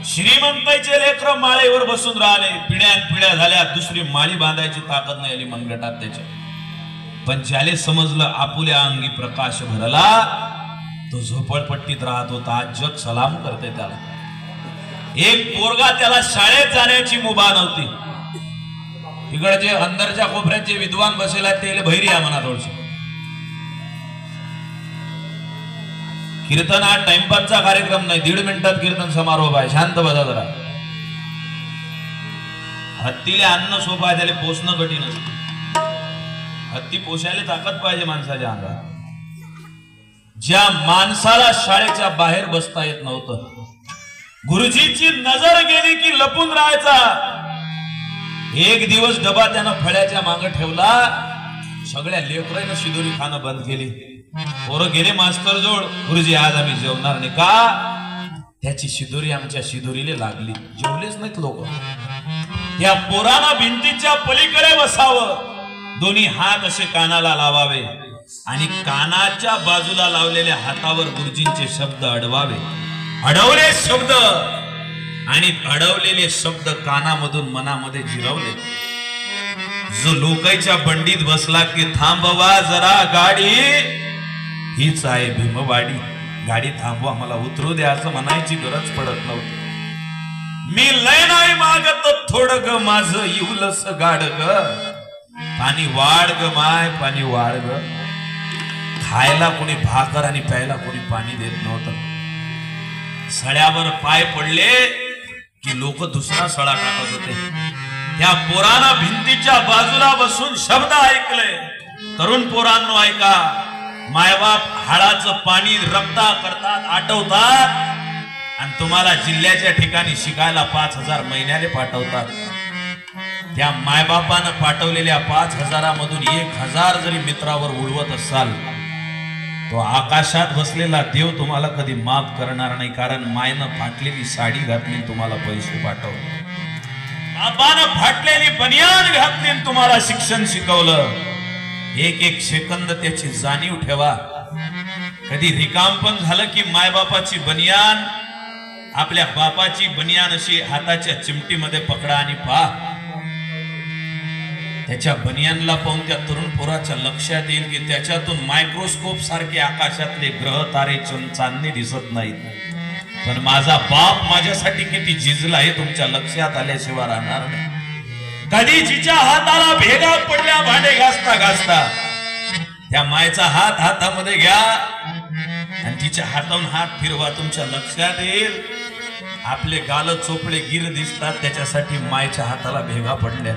श्रीमंताईचे लेकर माळेवर बसून राहिले, पिढ्यान पिढ्या झाल्या, दुसरी माळी बांधायची ताकद नाही आली मनगटात त्याच्या. पण ज्याले समजलं आपुल्या अंगी प्रकाश भरला, तो झोपडपट्टीत राहत होता, आज जग सलाम करते त्याला. एक पोरगा त्याला शाळेत जाण्याची मुभा नव्हती. इकडचे अंदरच्या कोपऱ्याचे विद्वान बसेला ते भैरी या म्हणा थोडस. कीर्तन हा टाइमपासचा कार्यक्रम नाही, 1.5 मिनिटात कीर्तन समारोह आहे, शांत बसा जरा. हत्तीले अन्न सोपं आहे, त्याला पोसणं कठीण असतं. हत्ती पोसायला ताकद पाहिजे माणसाच्या अंगात. ज्या माणसाला शाळेच्या बाहेर बसता येत नव्हतं, गुरुजीची नजर गेली की लपून राहायचा. एक दिवस डबा त्यानं फळ्याच्या मागे ठेवला, सगळ्या लेकरांना शिदोरी खाणं बंद केली. पोरं गेले मास्तर जोड, गुरुजी आज आम्ही जेवणार नाही का? त्याची शिदोरी आमच्या शिदोरीला लागली, जेवलेच नाहीत लोक. या पोराला भिंतीच्या पलीकडे बसावं, दोन्ही हात असे कानाला लावावे आणि कानाच्या बाजूला लावलेल्या हातावर गुरुजींचे शब्द अडवावे. अडवले शब्द आणि अडवलेले शब्द कानामधून मनामध्ये जिरवले. जो लोकांच्या बंडीत बसला की थांबवा जरा गाडी, हीच आहे भीमवाडी, गाडी थांबवा मला उतरू द्या असं म्हणायची गरज पडत नव्हती. मी लय नाही मागत थोडं ग माझं इवलस गाड ग, पाणी वाढ ग माय पाणी वाढ ग. खायला कोणी भाकर आणि प्यायला कोणी पाणी देत नव्हतं. सळ्यावर पाय पडले की लोक दुसरा सळा टाकत होते. त्या पोरानं भिंतीच्या बाजूला बसून शब्द ऐकले. तरुण पोरांनो ऐका, मायबाप हाडाचं पाणी रक्ता करतात, आटवतात आणि तुम्हाला जिल्ह्याच्या ठिकाणी शिकायला 5,000 महिन्याने पाठवतात. त्या मायबापानं पाठवलेल्या 5,000 मधून 1,000 जरी मित्रावर उडवत असाल, तो आकाशात बसलेला देव तुम्हाला कधी माफ करणार नाही. कारण मायनं फाटलेली साडी घातली तुम्हाला पैसे पाठवले, बापानं फाटलेली बनियान घातली तुम्हाला शिक्षण शिकवलं. एक एक सेकंद त्याची जाणीव ठेवा. कधी रिकामपण झालं की मायबापाची बनियान, आपल्या बापाची बनियान अशी हाताच्या चिमटीमध्ये पकडा आणि पहा. त्याच्या बनियानला पाहून त्या तरुण पोराच्या लक्षात येईल की त्याच्यातून मायक्रोस्कोप सारखे आकाशातले ग्रह तारे चांदणे दिसत नाहीत. पण माझा बाप माझ्यासाठी किती झिजला हे तुमच्या लक्षात आल्याशिवाय राहणार नाही. कधी जिच्या हाताला भेगा पडल्या भांडे घासता घासता त्या मायचा हात हातामध्ये घ्या आणि तिच्या हातावरून हात फिरवा, तुमच्या लक्षात येईल आपले गाल चोपडे गिर दिसतात त्याच्यासाठी मायच्या हाताला भेगा पडल्या.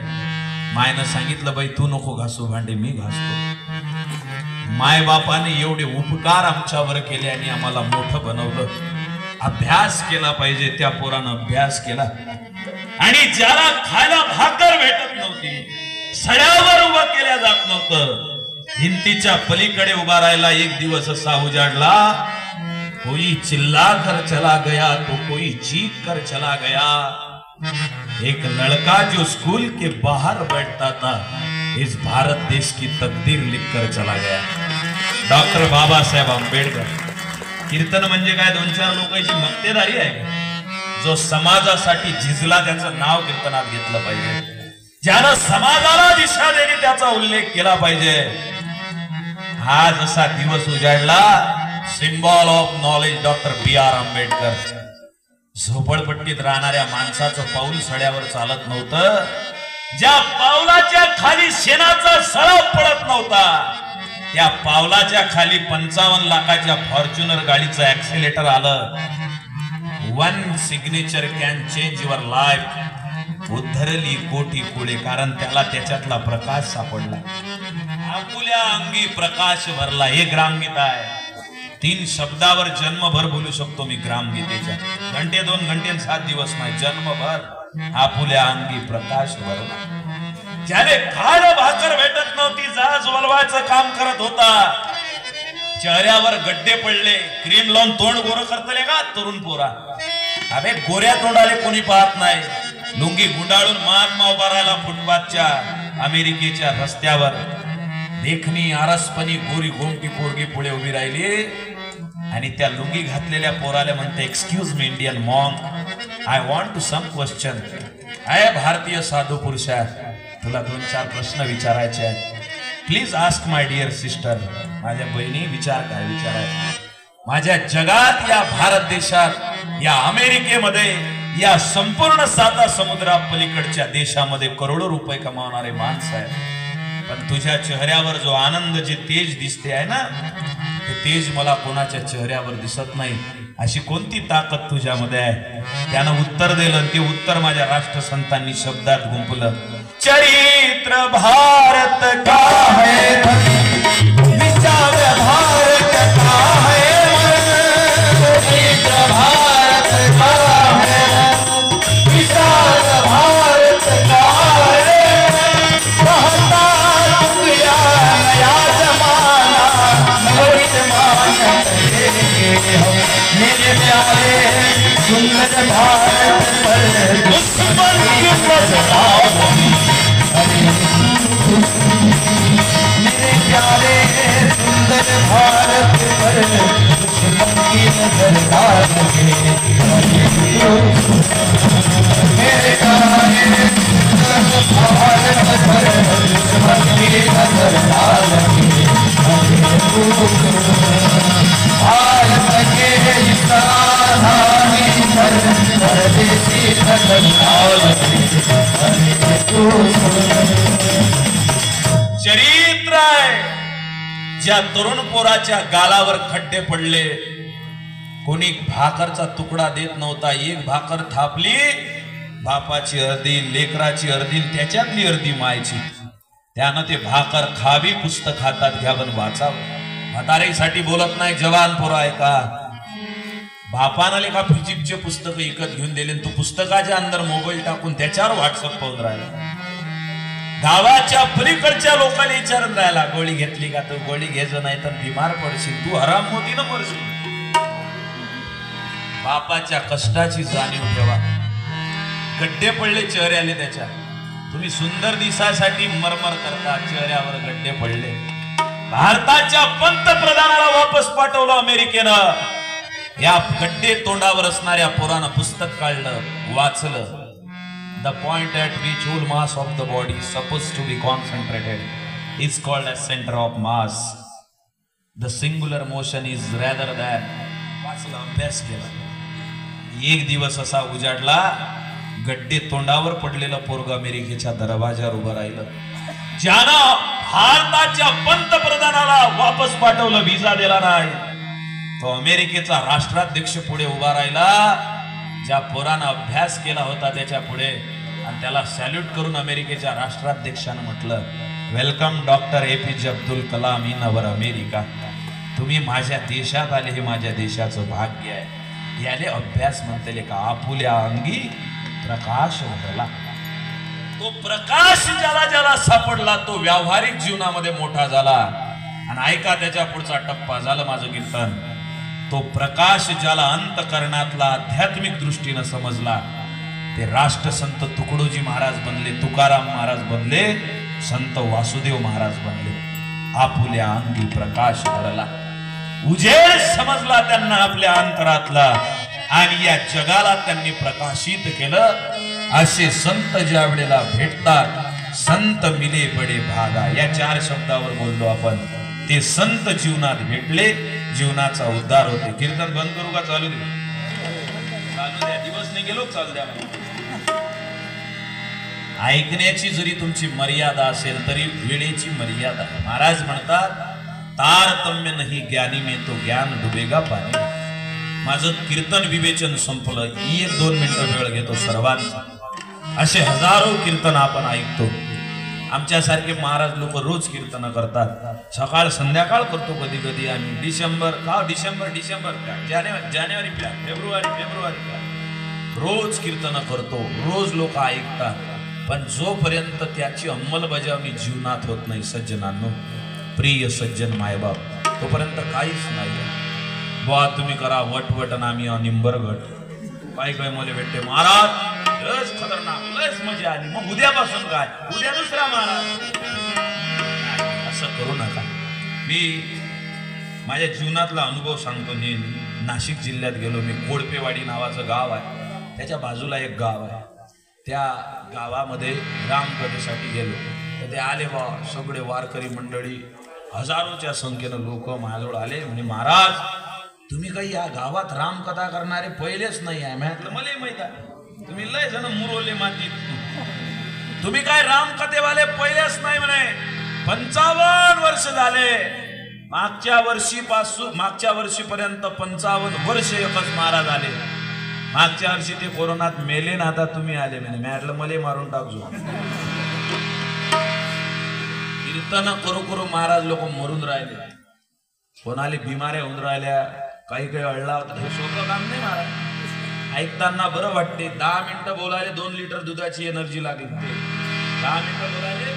मायनं सांगितलं बाई तू नको घासू भांडे, मी घासतो. माय बापाने एवढे उपकार आमच्यावर केले आणि आम्हाला मोठं बनवलं. अभ्यास केला पाहिजे. त्या पोरानं अभ्यास केला आणि ज्याला खायला भाकर भेटत नव्हती, सड्यावर उभं केल्या जात नव्हतं, भिंतीच्या पलीकडे उभा राहिला. एक दिवस असा उजाडला, कोई चिल्ला कर चला गया तो कोई चीख कर चला गया. एक लड़का जो स्कूल के बाहर बैठता था, इस भारत देश की तकदीर लिखकर चला गया. डॉक्टर बाबासाहेब आंबेडकर. कीर्तन म्हणजे काय 2-4 लोकांची मक्तेदारी आहे. जो समाजासाठी झिजला त्याचं नाव कीर्तनात घेतलं पाहिजे. ज्यानं समाजाला दिशा दिली त्याचा उल्लेख केला पाहिजे. आज असा दिवस उजाडला, symbol of knowledge doctor B.R. Ambedkar. झोपडपट्टीत राहणाऱ्या माणसाचं पाऊल सड्यावर चालत नव्हतं. ज्या पावलाच्या खाली शेणाचा सळाप पडत नव्हता, त्या पावलाच्या खाली 55 लाखाच्या फॉर्च्युनर गाडीचं ऍक्सिलेटर आलं. One signature can change your life. उद्धरली कोटी कुळे, कारण त्याला त्याच्यातला प्रकाश सापडला. आपुल्या अंगी प्रकाश भरला. हे ग्रामगीता आहे. 3 शब्दावर जन्मभर बोलू शकतो मी ग्रामगीतेच्या. घंटे 2 घंटे 7 दिवस नाही, जन्मभर आपुल्या अंगी प्रकाश भरला. ज्याने खायला भाकर भेटत नव्हती, जहाज वलवायचं काम करत होता, चेहऱ्यावर गड्डे पडले, क्रीम लावून तोंड गोरं करतले का तरुण पोरा. अबे गोऱ्या तोंडाले कोणी पाहत नाही. लुंगी गुंडाळून महात्मा उभा राहिला फुटपाथच्या अमेरिकेच्या रस्त्यावर. देखणी आरसपणी गोरी गोमटी पोरगी पुढे उभी राहिली आणि त्या लुंगी घातलेल्या पोराला म्हणते excuse me Indian monk. I want to some question. अय भारतीय साधू पुरुषा, तुला 2-4 प्रश्न विचारायचे आहेत. Please ask my dear sister. माझ्या बहिणी विचार. काय विचारायचं? माझ्या जगात, या भारत देशात, या अमेरिकेमध्ये, या संपूर्ण 7 समुद्रा पलीकडच्या देशामध्ये करोडो रुपये कमावणारे माणसं आहेत. पण तुझ्या चेहऱ्यावर जो आनंद, जे तेज दिसते आहे ना, ते तेज मला कोणाच्या चेहऱ्यावर दिसत नाही. अशी कोणती ताकद तुझ्यामध्ये आहे? त्यानं उत्तर दिलं. ते उत्तर माझ्या राष्ट्रसंतांनी शब्दात गुंफलं. चरित्र भारत का है, विचार भारत का है, चरित्र भारत का है, विचार भारत का है. कहता दुनिया नया जमाना, मेरे प्यारे सुंदर भारत पर दुश्मन की मेरे प्यारे सुंदर भारत पर दुश्मन की नजर ना लगे. मेरे प्यारे भारत पर दुश्मन की नजर ना लगे. भारत के इस राजधानी पर परदेसी नजर ना लगे. चरित्र आहे. ज्या तरुण पोराच्या गालावर खड्डे पडले, कोणी भाकरचा तुकडा देत नव्हता. एक भाकर थापली, बापाची अर्धी, लेकराची अर्धी, त्याच्यातली अर्धी मायची. त्यानं ते भाकर खावी, पुस्तक हातात घ्यावं, वाचावं. म्हातारीसाठी बोलत नाही, जवान पोरं आहे का? बापानं लेखा फिजिक्सचे पुस्तक विकत घेऊन दिले, तू पुस्तकाच्या अंदर मोबाईल टाकून त्याच्यावर व्हॉट्सअप पाहून राहिला. गावाच्या पलीकडच्या लोकांनी विचारत राहिला, गोळी घेतली का? तू गोळी घ्यायचं नाही तर बिमार पडशील, तू हराम मोतीनं मरशील. बापाच्या कष्टाची जाणीव ठेवा. गड्डे पडले चेहऱ्याले त्याच्या. तुम्ही सुंदर दिसासाठी मरमर करता, चेहऱ्यावर गड्डे पडले. भारताच्या पंतप्रधानाला वापस पाठवलं अमेरिकेनं. या गड्डे तोंडावर असणाऱ्या पोरानं पुस्तक काढलं, वाचलं. The point at which whole mass of the body is supposed to be concentrated is called as center of mass. The singular motion is rather than. वाचला, अभ्यास केला. एक दिवस असा उजाडला, गड्डे तोंडावर पडलेलं पोरग अमेरिकेच्या दरवाजावर उभं राहिलं. ज्यानं भारताच्या पंतप्रधानाला वापस पाठवलं, व्हिसा दिला नाही, तो अमेरिकेचा राष्ट्राध्यक्ष पुढे उभा राहिला. ज्या पोरानं अभ्यास केला होता त्याच्या पुढे, आणि त्याला सॅल्यूट करून अमेरिकेच्या राष्ट्राध्यक्षानं म्हटलं, welcome doctor APJ Abdul Kalam in our America. तुम्ही माझ्या देशात आले, हे माझ्या देशाचं भाग्य आहे. याले अभ्यास म्हणते का? आपुल्या अंगी प्रकाश उठला. तो प्रकाश ज्याला ज्याला सापडला, तो व्यावहारिक जीवनामध्ये मोठा झाला. आणि ऐका त्याच्या पुढचा टप्पा, झालं माझं कीर्तन. तो प्रकाश ज्याला अंतकरणातला आध्यात्मिक दृष्टीनं समजला, ते राष्ट्रसंत तुकडोजी महाराज बनले, तुकाराम महाराज बनले, संत वासुदेव महाराज बनले. आपुल्या अंगी प्रकाश भरला, उजेड समजला त्यांना आपल्या अंतरातला, आणि या जगाला त्यांनी प्रकाशित केलं. असे संत ज्या वेळेला भेटतात, संत मिले बडे भागा, या 4 शब्दावर बोललो आपण. ते संत जीवनात भेटले, जीवनाचा उद्धार होते. कीर्तन बंद करू का चालू दे? चालू द्या, दिवस नाही गेलो, चालू द्या. ऐकण्याची जरी तुमची मर्यादा असेल तरी वेळेची मर्यादा. महाराज म्हणतात, तारतम्य नाही ज्ञानी में तो ज्ञान डुबेगा पाणी. माझं कीर्तन विवेचन संपलं. 1-2 मिनिटं वेळ घेतो सर्वांचा. असे हजारो कीर्तन आपण ऐकतो. आमच्यासारखे महाराज लोक रोज कीर्तन करतात, सकाळ संध्याकाळ करतो. कधी कधी आम्ही डिसेंबर का, जानेवारी का, फेब्रुवारी का, रोज कीर्तन करतो, रोज लोक ऐकतात. पण जोपर्यंत त्याची अंमलबजावणी जीवनात होत नाही सज्जनांनो, प्रिय सज्जन मायबाप, तोपर्यंत काहीच नाही. बुवा तुम्ही करा वटवट आणि आम्ही अनिंबर गट. काय काय मला भेटते महाराज, लस खतरनाक, लस मजा आली, मग उद्यापासून काय, उद्या दुसरा महाराज. असं करू नका. मी माझ्या जीवनातला अनुभव सांगतो. मी नाशिक जिल्ह्यात गेलो. मी कोडपेवाडी नावाचं गाव आहे, त्याच्या बाजूला एक गाव आहे. त्या गावामध्ये रामकथेसाठी गेलो तर ते आले बा सगळे वारकरी मंडळी, हजारोच्या संख्येनं लोक माझ्याजवळ आले. म्हणजे महाराज तुम्ही काही या गावात रामकथा करणारे पहिलेच नाही आहे. म्हटलं मला माहित आहे, तुम्ही लय जण मुरवले मातीत, तुम्ही काय रामकथेवाले पहिलेच नाही म्हणे. 55 वर्ष झाले, मागच्या वर्षीपर्यंत 55 वर्ष एकच महाराज आले. मागच्या वर्षी ते कोरोनात मेले ना, आता तुम्ही आले म्हणे. म्हटलं मले मारून टाकजो. कीर्तन करू करू महाराज लोक मरून राहिले, कोणाले बिमाऱ्या होऊन राहिल्या, काही अडला होता. हे सोपं काम नाही महाराज. ऐकताना बरं वाटते. 10 मिनिटं बोलायला 2 लिटर दुधाची एनर्जी लागते. 10 मिनिटं बोलायला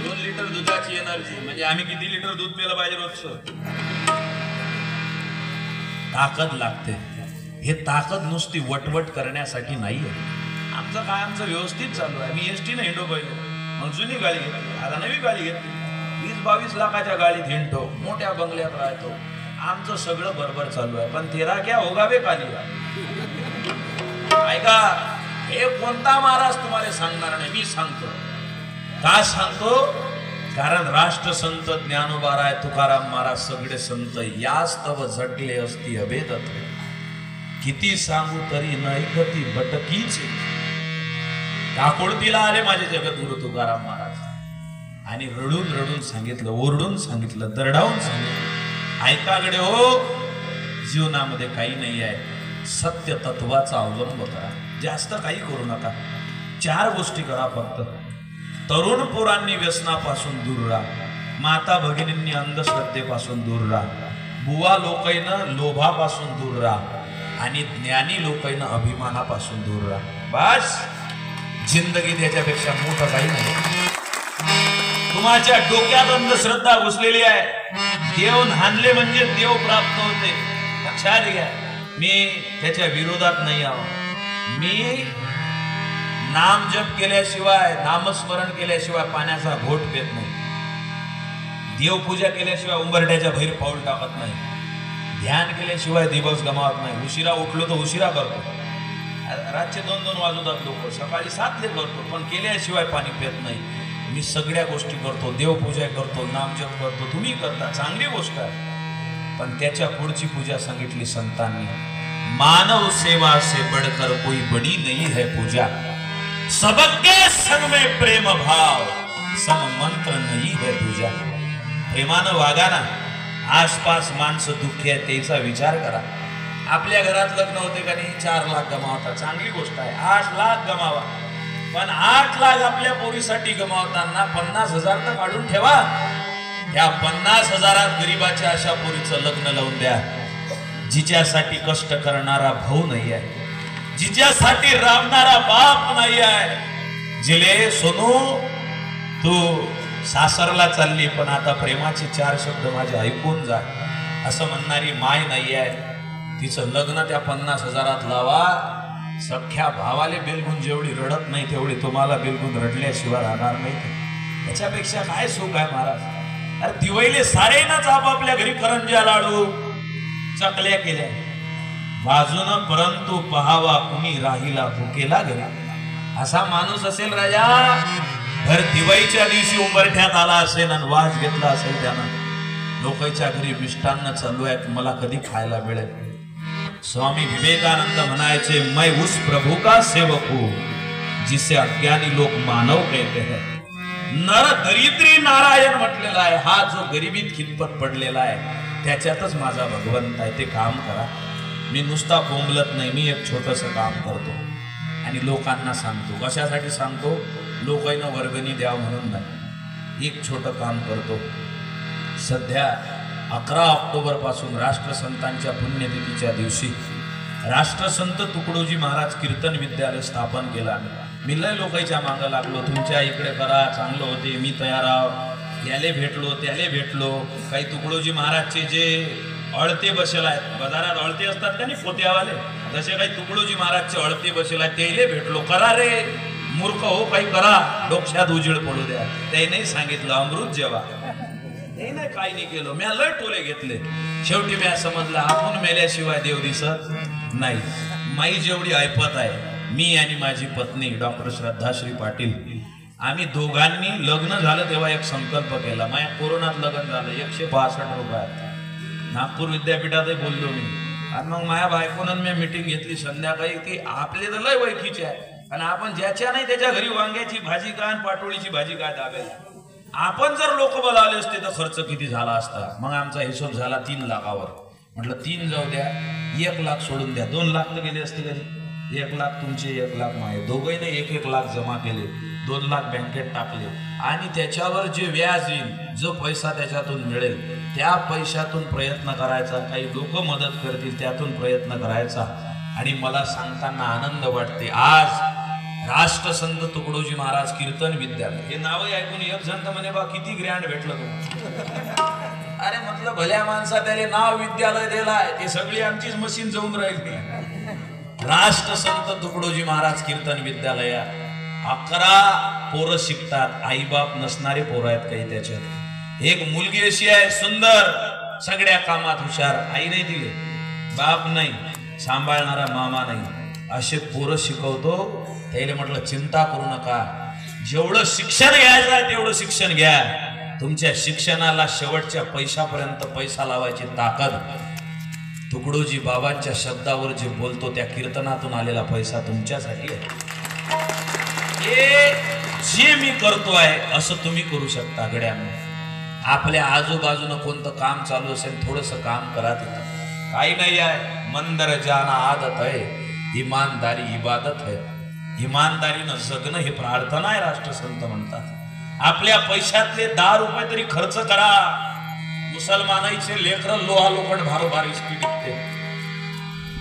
2 लिटर दुधाची एनर्जी, म्हणजे आम्ही किती लिटर दूध प्यायला पाहिजे रोजचं? ताकद लागते. हे ताकद नुसती वटवट करण्यासाठी नाहीये. आमचं व्यवस्थित चालू आहे. मी एसटी ने हिंडो पाहिजे, मग जुनी गाडी घेतली, आता नवी गाडी घेतली. 20-22 लाखाच्या गाडीत हिंडतो, मोठ्या बंगल्यात राहतो. आमचं सगळं बरोबर चालू आहे. पण तेरा क्या होगा बे काली. ऐका, हे कोणता महाराज तुम्हाला सांगणार नाही, मी सांगतो. का सांगतो? कारण राष्ट्रसंत ज्ञानोबा तुकाराम महाराज सगळे संत यास्तव झटले असती अभेदत. किती सांगू तरी नैकती बटकीच. काकोडतीला आले माझे जगद्गुरु तुकाराम महाराज, आणि रडून रडून सांगितलं, ओरडून सांगितलं, दरडावून सांगितलं, ऐकाकडे हो, जीवनामध्ये काही नाही आहे, सत्य तत्वाचा अवलंब करा, जास्त काही करू नका. 4 गोष्टी करा फक्त. तरुण पोरांनी व्यसनापासून दूर राहा, माता भगिनींनी अंधश्रद्धेपासून दूर राहा, बुवा लोकांना लोभापासून दूर राहा, आणि ज्ञानी लोकांना अभिमानापासून दूर राहा. बस, जिंदगीत याच्यापेक्षा मोठं काही नाही. तुमच्या डोक्यात अंधश्रद्धा घुसलेली आहे. देव नांदले म्हणजे देव प्राप्त होते, लक्षात घ्या. मी त्याच्या विरोधात नाही आहो. मी नाम जप केल्याशिवाय, नामस्मरण केल्याशिवाय पाण्याचा घोट पेत नाही. देवपूजा केल्याशिवाय उंबरट्याच्या बाहेर पाऊल टाकत नाही. ध्यान केल्याशिवाय दिवस गमावत नाही. उशिरा उठलो तर उशिरा करतो. रातचे 2-2 वाजवतात लोक, सकाळी 7 करतो, पण केल्याशिवाय पाणी पेत नाही. मी सगळ्या गोष्टी करतो, देवपूजा करतो, नामजप करतो. तुम्ही करता, चांगली गोष्ट आहे. पण त्याच्या पुढची पूजा सांगितली संतांनी, मानव सेवा से बढ़कर कोई बड़ी नहीं है पूजा, सबके संग में प्रेम भाव सम मंत्र नहीं है पूजा. प्रेमानं वागा ना. आसपास माणसं दुःखी आहेत त्याचा विचार करा. आपल्या घरात लग्न होते का नाही, 4 लाख गमावता, चांगली गोष्ट आहे. 8 लाख गमावा, पण 8 लाख आपल्या पोरीसाठी गमावताना 50,000 तर काढून ठेवा. त्या 50,000 गरीबाच्या अशा पोरीचं लग्न लावून द्या, जिच्यासाठी कष्ट करणारा भाऊ नाही आहे, जिच्यासाठी राबणारा बाप नाही आहे. जिले सोनू, तू सासरला चालली, पण आता प्रेमाचे 4 शब्द माझे ऐकून जा असं म्हणणारी माय नाही आहे. तिचं लग्न त्या 50,000 लावा. सख्या भावाले बिलगुन जेवढी रडत नाही तेवढी तुम्हाला बिलगुन रडल्याशिवाय राहणार नाही. याच्यापेक्षा काय सुख आहे महाराज? अरे दिवाळीले सारेनाच आपापल्या घरी करंज्या, लाडू, चकल्या केल्या बाजून, परंतु पहावा कुणी राहिला भुकेला गेला. असा माणूस असेल राजा, भर दिवाळीच्या दिवशी उंबरठ्यात आला असेल आणि वास घेतला असेल त्यानं, लोकांच्या घरी मिष्टान्न चालू आहेत, मला कधी खायला मिळेल. स्वामी विवेकानंद म्हणायचे, मैं उस प्रभु का सेवक हूं जिसे अज्ञानी लोक मानव कहते हैं. नर दरिद्री नारायण म्हटलेला आहे. हा जो गरिबीत खितपत पडलेला आहे त्याच्यातच माझा भगवंत आहे. ते काम करा. मी नुसता बोंबलत नाही, मी एक छोटस काम करतो आणि लोकांना सांगतो. कशासाठी सांगतो? लोकांना वर्गणी द्यावं म्हणून नाही. एक छोटं काम करतो. सध्या 11 ऑक्टोबर पासून राष्ट्रसंतांच्या पुण्यतिथीच्या दिवशी राष्ट्रसंत तुकडोजी महाराज कीर्तन विद्यालय स्थापन केला. मी लय लोकांच्या मागं लागलो, तुमच्या इकडे करा, चांगलं होते, मी तयार आहो. याले भेटलो, त्याले भेटलो. काही तुकडोजी महाराजचे जे अळते बसेल आहेत, बाजारात अळते असतात का नाही पोत्यावाले, तसे काही तुकडोजी महाराजचे अळते बसेल आहेत, त्याले भेटलो. करा रे मूर्ख हो, काही करा, डोक्यात उजेड पडू द्या. त्याने सांगितलं अमृत जेवा. नाही काही नाही केलं. मी लय टोले घेतले. शेवटी मी समजलं आपण मेल्याशिवाय देव दिसत नाही. माई जेवढी ऐपत आहे मी आणि माझी पत्नी डॉक्टर श्रद्धाश्री पाटील, आम्ही दोघांनी लग्न झालं तेव्हा एक संकल्प केला. माझ्या कोरोनात लग्न झालं 165 रुपयात, नागपूर विद्यापीठातही बोललो मी. आणि मग माझ्या बायकोनं मी मीटिंग घेतली संध्याकाळी, ती आपले तर लय वैकीचे आहे आणि आपण ज्याच्या नाही त्याच्या घरी वांग्याची भाजी काय आणि पाटोळीची भाजी काय दाबायला. आपण जर लोक बोलावले असते तर खर्च किती झाला असता. मग आमचा हिशोब झाला 3 लाखावर. म्हटलं 3 जाऊ द्या, 1 लाख सोडून द्या. 2 लाख तर गेले असते कधी. 1 लाख तुमचे, 1 लाख माझे, दोघांनी 1-1 लाख जमा केले. 2 लाख बँकेत टाकले आणि त्याच्यावर जे व्याज येईल, जो पैसा त्याच्यातून मिळेल, त्या पैशातून प्रयत्न करायचा. काही लोक मदत करतील त्यातून प्रयत्न करायचा. आणि मला सांगताना आनंद वाटते, आज राष्ट्रसंत तुकडोजी महाराज कीर्तन विद्यालय, हे नाव ऐकून एक जण तर म्हणे बा किती ग्रँड भेटलं तुम्हाला. अरे म्हटलं भल्या माणसा त्याला नाव विद्यालय दिलाय, ते सगळी आमचीच मशीन जाऊन राहिली. राष्ट्रसंत तुकडोजी महाराज कीर्तन विद्यालय 11 पोरं शिकतात. आईबाप नसणारे पोरं आहेत काही त्याच्यात. एक मुलगी अशी आहे सुंदर, सगळ्या कामात हुशार, आई नाही दिले, बाप नाही, सांभाळणारा मामा नाही, असे पोरं शिकवतो. त्याला म्हटलं चिंता करू नका, जेवढं शिक्षण घ्यायचं आहे तेवढं शिक्षण घ्या. तुमच्या शिक्षणाला शेवटच्या पैशापर्यंत पैसा लावायची ताकद तुकडोजी बाबांच्या शब्दावर जे बोलतो त्या कीर्तनातून आलेला पैसा तुमच्यासाठी आहे. हे जे मी करतोय असं तुम्ही करू शकता. गड्यांनो, आपल्या आजूबाजूनं कोणतं काम चालू असेल थोडस काम करा. तिथं काही नाही आहे, मंदर जाना आदत आहे, इमानदारी इबादत आहे. इमानदारीनं जगणं हे प्रार्थना आहे, राष्ट्रसंत म्हणतात. आपल्या पैशातले 10 रुपये तरी खर्च करा. मुसलमानाचे लेकर लोहा लोखंड भारोभार इस्त्री विकते,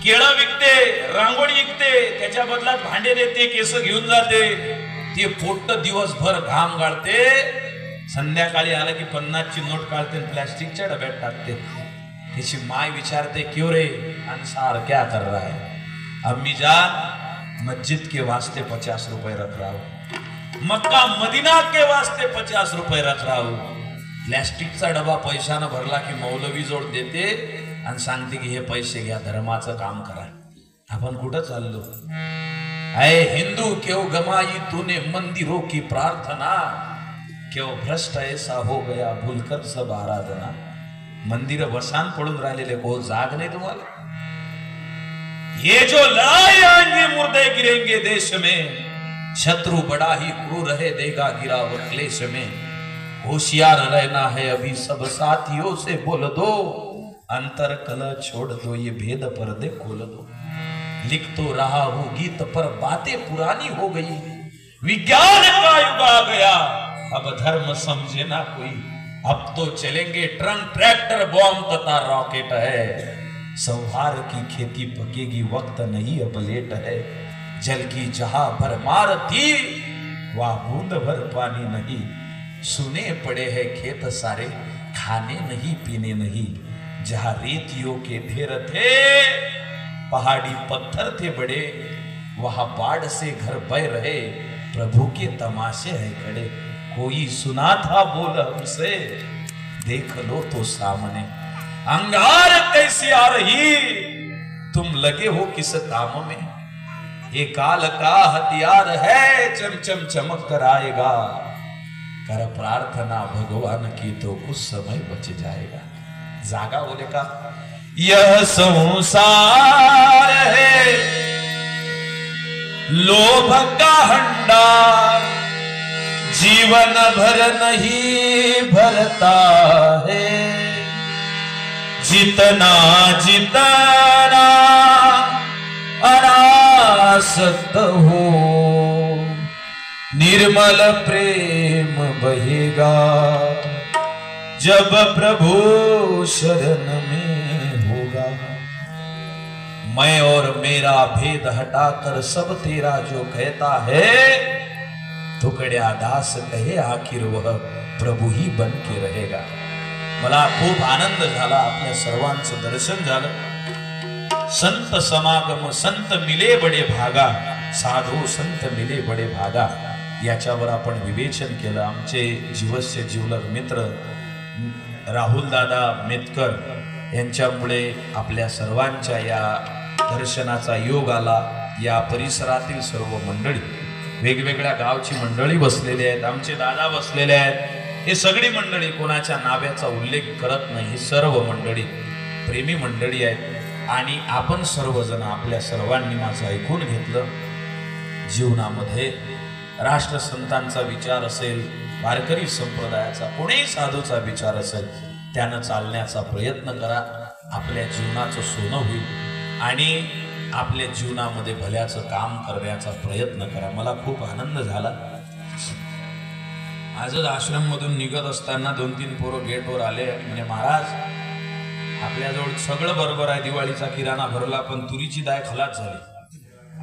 केळं विकते, रांगोळी विकते, त्याच्या बदल्यात भांडे देते, केस घेऊन जाते. ते पोट दिवसभर घाम गाळते, संध्याकाळी आलं की 50ची नोट काढते, प्लॅस्टिकच्या डब्यात टाकते. त्याची माय विचारते क्यों रे अंसार क्या कर रहा है? अम्मी जान मस्जिद के वास्ते 50 रुपए रख रहा हूं, मक्का मदीना के वास्ते 50 रुपए रख रहा हूं. प्लॅस्टिकचा डबा पैशानं भरला की मौलवी जोड देते आणि सांगते की हे पैसे घ्या, धर्माचं काम करा. आपण कुठं चाललो? अय हिंदू क्यों गमाई तूने मंदिरों की प्रार्थना, क्यों भ्रष्ट ऐसा हो गया भूलकर सब आराधना. मंदिर बसान पडून राहिलेले को जाग नाही तुम्हाला? ये जो लड़ाई आएंगे मुर्दे गिरेंगे देश में, शत्रु बड़ा ही क्रूर है देगा गिरावट क्लेश में. होशियार रहना है अभी सब साथियों से बोल दो, अंतर कल छोड़ दो ये भेद पर्दे खोल दो. लिख तो रहा हूं गीत पर बातें पुरानी हो गई, विज्ञान का युग आ गया अब धर्म समझे ना कोई. अब तो चलेंगे ट्रक ट्रैक्टर बॉम्ब तथा रॉकेट है, सौहार्द की खेती पकेगी वक्त नहीं अब लेट है. जल की जहां भरमार थी वहां बूंद भर पानी नहीं, सुने पड़े हैं खेत सारे खाने नहीं पीने नहीं. जहां रेतियों के ढेर थे पहाड़ी पत्थर थे बड़े, वहां बाढ़ से घर बह रहे प्रभु के तमाशे है खड़े. कोई सुना था बोल हमसे देख लो तो सामने, अंगार कैसी आ रही तुम लगे हो किस काम में. ये काल का हथियार है चमचम चमक कर आएगा, कर प्रार्थना भगवान की तो कुछ समय बच जाएगा. जागा बोले का यह संसार है लोभ का हंडा, जीवन भर नहीं भरता है. जितना जितना अनासक्त हो निर्मल प्रेम बहेगा, जब प्रभु शरण में होगा. मैं और मेरा भेद हटाकर सब तेरा जो कहता है, तुकड्या दास कहे आखिर वह प्रभु ही बन के रहेगा. मला खूप आनंद झाला, आपल्या सर्वांचं दर्शन झालं. संत समागम संत मिले बडे भागा, साधू संत मिले बडे भागा, याच्यावर आपण विवेचन केलं. आमचे जीवस्य जीवलग मित्र राहुल दादा मेतकर यांच्यामुळे आपल्या सर्वांच्या या दर्शनाचा योग आला. या परिसरातील सर्व मंडळी, वेगवेगळ्या गावची मंडळी बसलेली आहेत, आमचे दादा बसलेले आहेत, हे सगळी मंडळी, कोणाच्या नावाचा उल्लेख करत नाही, ही सर्व मंडळी प्रेमी मंडळी आहेत. आणि आपण सर्वजण आपल्या सर्वांनी माझं ऐकून घेतलं. जीवनामध्ये राष्ट्रसंतांचा विचार असेल, वारकरी संप्रदायाचा, कोणीही साधूचा विचार असेल, त्यानं चालण्याचा प्रयत्न करा. आपल्या जीवनाचं सोनं होईल आणि आपल्या जीवनामध्ये भल्याचं काम करण्याचा प्रयत्न करा. मला खूप आनंद झाला. आजच आश्रम मधून निघत असताना 2-3 पोरं गेटवर आले, म्हणजे महाराज आपल्याजवळ सगळं बरोबर आहे, दिवाळीचा किराणा भरला, पण तुरीची डाळ खलास झाली.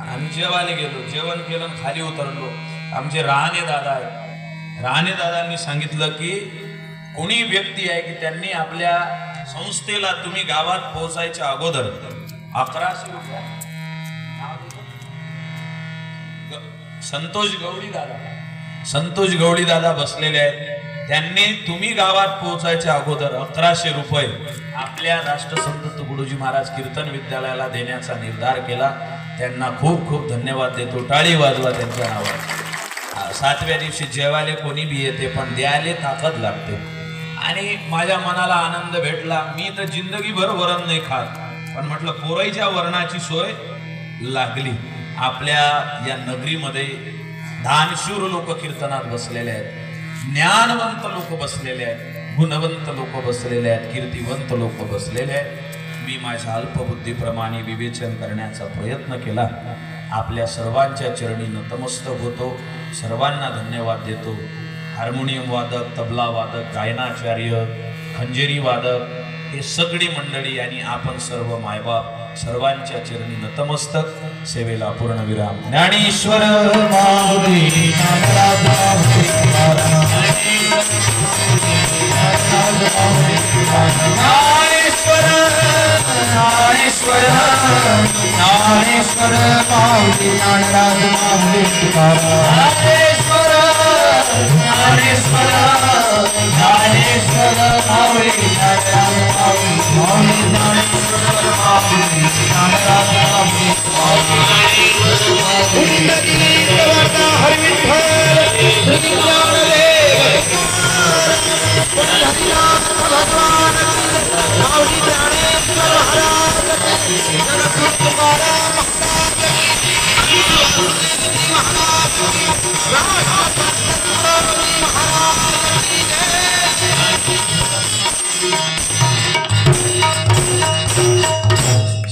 आम्ही जेवायला गेलो, जेवण केलं, खाली उतरलो. आमचे राहणे दादा आहेत, राहणे दादांनी सांगितलं की कोणी व्यक्ती आहे की त्यांनी आपल्या संस्थेला तुम्ही गावात पोहोचायच्या अगोदर 1100 रुपये, संतोष गवळी दादा बसलेले आहेत, त्यांनी तुम्ही गावात पोहोचायच्या अगोदर 1100 रुपये आपल्या राष्ट्रसंत तुकडोजी महाराज कीर्तन विद्यालयाला देण्याचा निर्धार केला. त्यांना खूप खूप धन्यवाद देतो. टाळी वाजवा त्यांच्या नावावर. 7व्या दिवशी जेवायला कोणी बी येते, पण द्यायला ताकद लागते. आणि माझ्या मनाला आनंद भेटला. मी तर जिंदगीभर वरण नाही खात, पण म्हटलं पोराईच्या वरणाची सोय लागली. आपल्या या नगरीमध्ये दानशूर लोक कीर्तनात बसलेले आहेत, ज्ञानवंत लोक बसलेले आहेत, गुणवंत लोक बसलेले आहेत, कीर्तिवंत लोक बसलेले आहेत. मी माझ्या अल्पबुद्धीप्रमाणे विवेचन करण्याचा प्रयत्न केला. आपल्या सर्वांच्या चरणी नतमस्तक होतो, सर्वांना धन्यवाद देतो. हार्मोनियम वादक, तबला वादक, गायनाचार्य, खंजेरी वादक, हे सगळी मंडळी आणि आपण सर्व मायबाप सर्वांच्या चरणी नतमस्तक. सेवेला पूर्णविराम. ज्ञानेश्वर माऊली ज्ञानेश्वर ज्ञानेश्वर ज्ञानेश्वर माऊली ज्ञानराज माऊली ज्ञानेश्वर ज्ञानेश्वर ज्ञानेश्वर माऊली ज्ञानराज माऊली माऊली ज्ञानेश्वर माऊली ज्ञानराज माऊली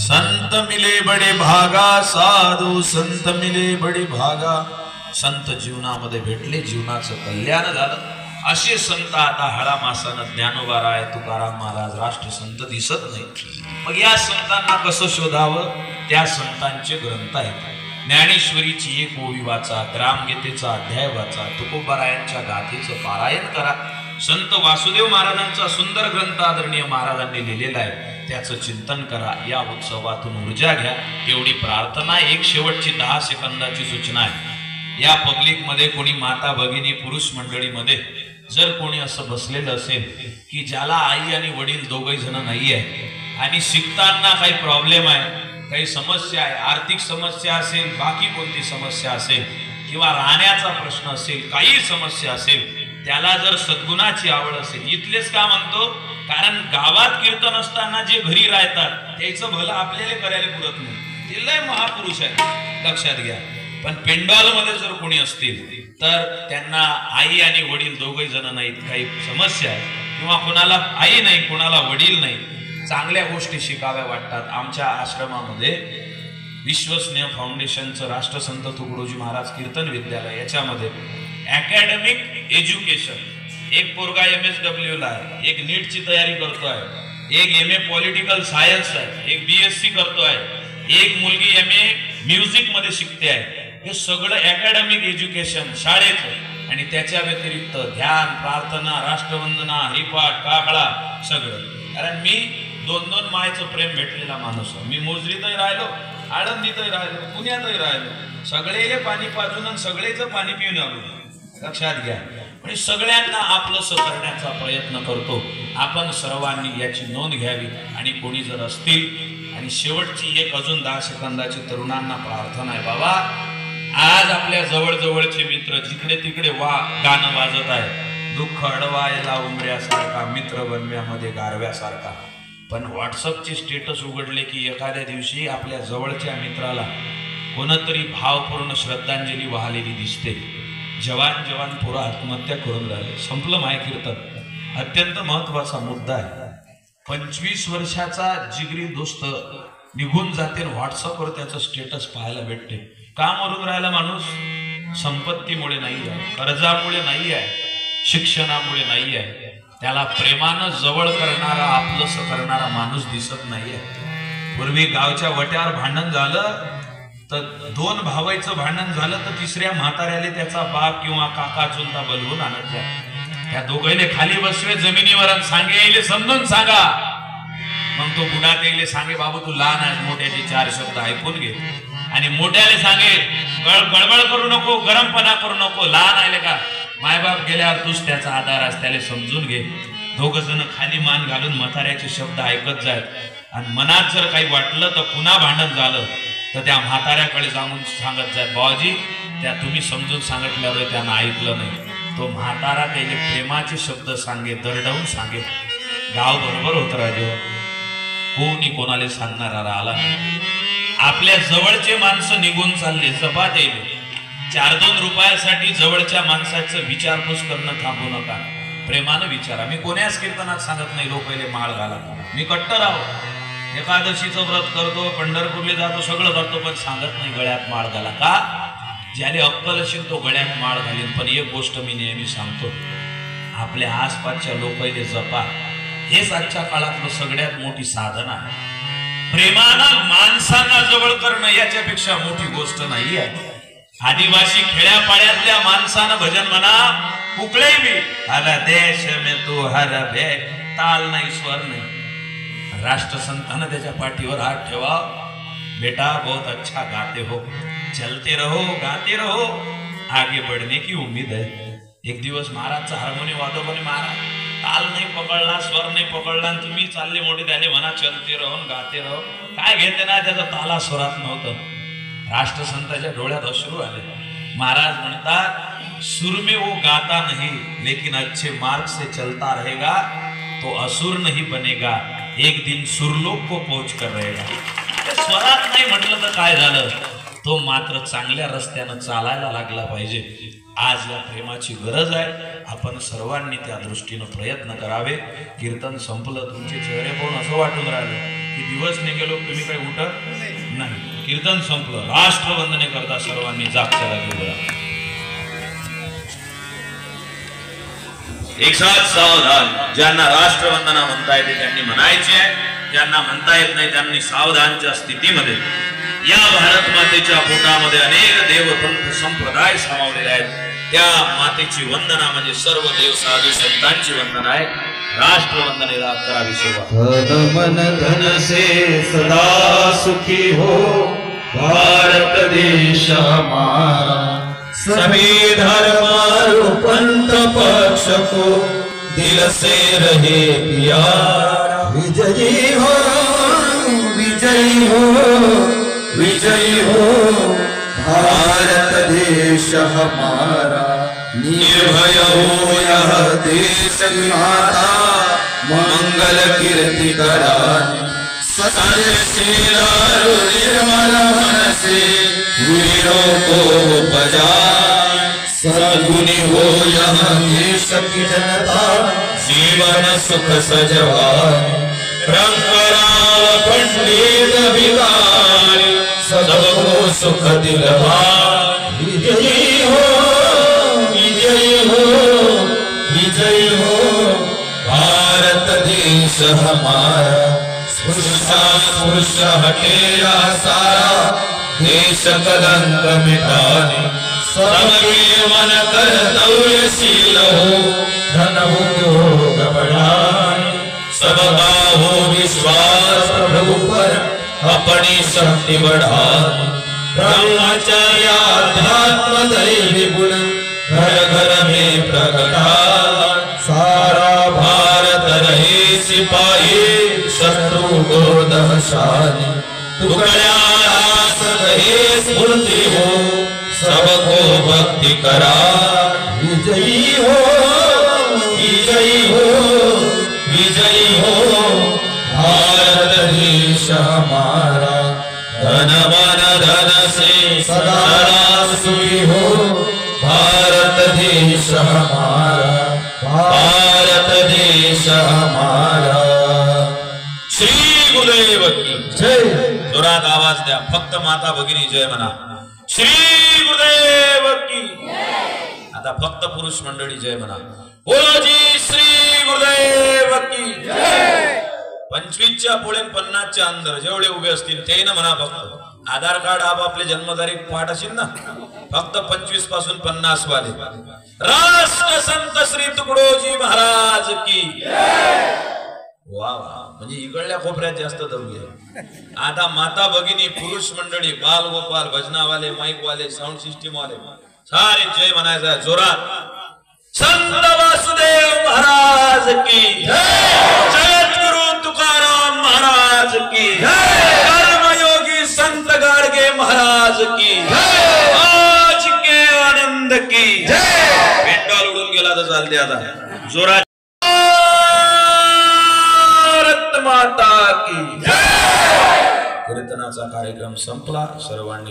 संत मिले बडे भागा, साधू संत मिले बडे भागा. संत जीवनामध्ये भेटले, जीवनाचं कल्याण झालं. असे संत आता हळामासानं ज्ञानोबा राय, तुकाराम महाराज, राष्ट्रसंत दिसत नाही. मग या संतांना कसं शोधावं? त्या संतांचे ग्रंथ आहेत. ज्ञानेश्वरीची 1 ओवी वाचा, ग्रामगीतेचा अध्याय वाचा, तुकोबारायांच्या गाथेचं पारायण करा. संत वासुदेव महाराजांचा सुंदर ग्रंथ आदरणीय महाराजांनी लिहिलेला आहे, त्याचं चिंतन करा. या उत्सवातून ऊर्जा घ्या, एवढी प्रार्थना. एक शेवटची 10 सेकंदाची सूचना आहे. या पब्लिक मध्ये कोणी माता भगिनी पुरुष मंडळीमध्ये जर कोणी असं बसलेलं असेल की ज्याला आई आणि वडील दोघही जण नाही आहे आणि शिकताना काही प्रॉब्लेम आहे, काही समस्या आहे, आर्थिक समस्या असेल, बाकी कोणती समस्या असेल, किंवा राहण्याचा प्रश्न असेल, काही समस्या असेल, त्याला जर सद्गुणाची आवड असेल, इथलेच का म्हणतो, कारण गावात कीर्तन असताना जे घरी राहतात त्याचं भलं आपल्याला करायला पुरत नाही, ते लय महापुरुष आहे, लक्षात घ्या. पण पेंडॉल मध्ये जर कोणी असतील तर त्यांना आई आणि वडील दोघही जण नाहीत, काही समस्या आहे, किंवा कोणाला आई नाही, कोणाला वडील नाही, चांगल्या गोष्टी शिकाव्या वाटतात. आमच्या आश्रमामध्ये विश्वस्नेह फाउंडेशनचं राष्ट्रसंत तुकडोजी महाराज कीर्तन विद्यालय, याच्यामध्ये अकॅडमिक एज्युकेशन, एक पोरगा MSW ला आहे, एक नीटची तयारी करतोय, एक MA पॉलिटिकल सायन्स आहे, एक BSc करतोय, एक मुलगी MA म्युझिक मध्ये शिकते आहे. हे सगळं अकॅडमिक एज्युकेशन शाळेत, आणि त्याच्या व्यतिरिक्त ध्यान, प्रार्थना, राष्ट्रवंदना, हरिपाठ, काकळा सगळं. कारण मी 2-2 मायचं प्रेम भेटलेला माणूस आहे. मी मोजरीतही राहिलो, आळंदीतही राहिलो, पुण्यातही राहिलो, सगळे पाणी पाजून सगळेच पाणी पिऊन आलो, लक्षात घ्या. म्हणजे सगळ्यांना आपलंसं करण्याचा प्रयत्न करतो. आपण सर्वांनी याची नोंद घ्यावी. आणि कोणी जर असतील आणि शेवटची एक अजून 10 सेकंदाची तरुणांना प्रार्थना आहे. बाबा, आज आपल्या जवळजवळचे मित्र जिकडे तिकडे गाणं वाजत आहे, दुःख अडवायला उमऱ्यासारखा, मित्र बनव्यामध्ये गारव्यासारखा. पण व्हॉट्सअपचे स्टेटस उघडले की एखाद्या दिवशी आपल्या जवळच्या मित्राला कोणतरी भावपूर्ण श्रद्धांजली वाहलेली दिसते. जवान जवान पोरं आत्महत्या करून राहिले. संपलं माय कीर्तन. अत्यंत महत्वाचा मुद्दा आहे. 25 वर्षाचा जिगरी दोस्त निघून जाते, व्हॉट्सअपवर त्याचं स्टेटस पाहायला भेटते. का मरून राहिला माणूस? संपत्तीमुळे नाही आहे, कर्जामुळे नाही आहे, शिक्षणामुळे नाही आहे. त्याला प्रेमानं जवळ करणारा, आपलंसं करणारा माणूस दिसत नाहीये. पूर्वी गावच्या वट्यावर भांडण झालं तर 2 भावाचं भांडण झालं तर तिसऱ्या म्हाताऱ्याला त्याचा बाप किंवा काका चुलता बोलवून आणत जाय. त्या दोघांले खाली बसवे जमिनीवर आणि सांगे, यायले समजून सांगा. मग तो बुडा त्याला सांगे, बाबू तू लहान आहेस, मोठ्याचे 4 शब्द ऐकून घे. आणि मोठ्याले सांगे, गडबड करू नको, गरमपणा करू नको, लहान आले का मायबाप गेल्यावर तूच त्याचा आधार आहेस, त्याला समजून घे. 2 जण खाली मान घालून म्हाताऱ्याचे शब्द ऐकत जायत. आणि मनात जर काही वाटलं तर पुन्हा भांडण झालं तर त्या म्हाताऱ्याकडे जाऊन सांगत जाय, बाबाजी त्या तुम्ही समजून सांगितल्यावर त्यानं ऐकलं नाही. तो म्हातारा त्याने प्रेमाचे शब्द सांगे, दरडवून सांगे. गाव बरोबर होत राजे, कोणी कोणाला सांगणारा आला नाही. आपल्या जवळचे माणसं निघून चालले, जपात येईल. 4-2 रुपयासाठी जवळच्या माणसाचं विचारपूस करणं थांबू नका. प्रेमानं विचारा. मी कोण्याच कीर्तनात सांगत नाही लोकांना माळ घाला. मी कट्टर आहो, एकादशीचं व्रत करतो, पंढरपूरला जातो, सगळं करतो, पण सांगत नाही गळ्यात माळ घाला. का? ज्याने अक्कल असेल तो गळ्यात माळ घालीन. पण एक गोष्ट मी नेहमी सांगतो, आपल्या आसपासच्या लोकांना जपा. हेच आजच्या काळातलं सगळ्यात मोठी साधना आहे. प्रेमानं माणसांना जवळ करणं याच्यापेक्षा मोठी गोष्ट नाही आहे. आदिवासी खेड्यापाड्यातल्या माणसानं भजन म्हणा, कुकळे भी हर देश में तू हर भे, ताल नाही, स्वर नाही. राष्ट्रसंतानं त्याच्या पाठीवर हात ठेवा, बेटा बहुत अच्छा गाते हो, चलते रहो, गाते रहो, आगे बढ़ने की उम्मीद है. एक दिवस महाराजचा हार्मोनियम वादक महाराज ताल नाही पकडला, स्वर नाही पकडला, आणि तुम्ही चालले मोठे त्याले म्हणा चलते रहो, गाते रहो. काय घेते ना, त्याचा ताला स्वरात नव्हतं. राष्ट्रसंताच्या डोळ्यात अश्रू आले. महाराज म्हणतात, सुर में वो गाता नहीं लेकिन अच्छे मार्ग से चलता रहेगा तो असुर नहीं बनेगा, एक दिन सुरलोक को पहुंच कर रहेगा. स्वरात नाही म्हटलं तर काय झालं, तो मात्र चांगल्या रस्त्यानं चालायला लागला पाहिजे. आज या प्रेमाची गरज आहे. आपण सर्वांनी त्या दृष्टीनं प्रयत्न करावे. कीर्तन संपलं, तुमचे चेहरे पाहून असं वाटून राहिलं की दिवस निघेलो, तुम्ही काही उठत नाही. कीर्तन संपलं, राष्ट्रवंदने करता सर्वांनी जागच्या जागी बोला. एक साथ सावधान. ज्यांना राष्ट्रवंदना म्हणता येते त्यांनी म्हणायचे, ज्यांना म्हणता येत नाही त्यांनी सावधानच्या स्थितीमध्ये. या भारत मातेच्या पोटामध्ये अनेक देवपंथ संप्रदाय सामावलेले आहेत. त्या मातेची वंदना म्हणजे सर्व देव साधू संतांची वंदना आहे. राष्ट्रवंदनेला करावी सुरुवात. तन मन धन से सदा सुखी हो भारत देश हमारा, सभी धर्म और पंथ पक्ष को दिल से रहे प्यारा. विजयी हो, विजयी हो, विजयी हो भारत देश हमारा. निर्भय हो यह देश माता, मंगल कीर्ति कराने. सत्यशील निर्मल मन से वीरों को बजाए. सद्गुणी हो यह देश की जनता, जीवन सुख सजवाए. रंगराव पंडित भिखारी, सबको सुख दिलवाए. विजयी हो, विजयी हो, विजयी हो भारत देश हमारा. स्पृश हटेगा सारा देश कलंक मिटाने. सबके मन कर्तव्यशील हो, धन उद्योग बढ़ाए. सबका हो विश्वास प्रभु पर, अपनी शक्ति बढ़ाने. ब्रह्मचर्य अध्यात्म दैवी गुण घर घर में प्रकटाए. सारा भारत रहे सिपाही, शत्रु को दहशाने. तुकड्या रास कहे स्फूर्ति हो, सबको भक्ति करा विजयी हो, विजयी हो, विजयी हो। भारत देश हमारा धन मन धन से सदा सुखी हो। भारत देश हमारा, भारत देश हमारा। श्री गुरुदेव की जय। जोरात आवाज द्या, फक्त माता भगिनी जय म्हणा। श्री गुरुदेव की। आता फक्त पुरुष मंडळी जय म्हणा। बोलो जी श्री गुरुदेव की। 25च्या पुढे 50च्या अंदर जेवढे उभे असतील ते ना म्हणा फक्त। आधार कार्ड आपापले जन्मतारीख पाठ असेल ना, फक्त 25 पासून 50 वाले। राष्ट्र संत श्री तुकडोजी महाराज की। वा वा, म्हणजे इकडल्या कोपऱ्यात जास्त दबली आहे। आता माता भगिनी, पुरुष मंडळी, बाल गोपाल, भजनावाले, माईक वाले, साऊंड सिस्टीम वाले सारे जय म्हणायचा जोरात। संत वासुदेव महाराज की जगद्गुरु तुकाराम महाराज की, कर्मयोगी संत गाडगे महाराज की, आज के आनंद की। पेंडॉल उडून गेला तर चालते आता जोरात। माता की कीर्तनाचा कार्यक्रम संपला। सर्वांनी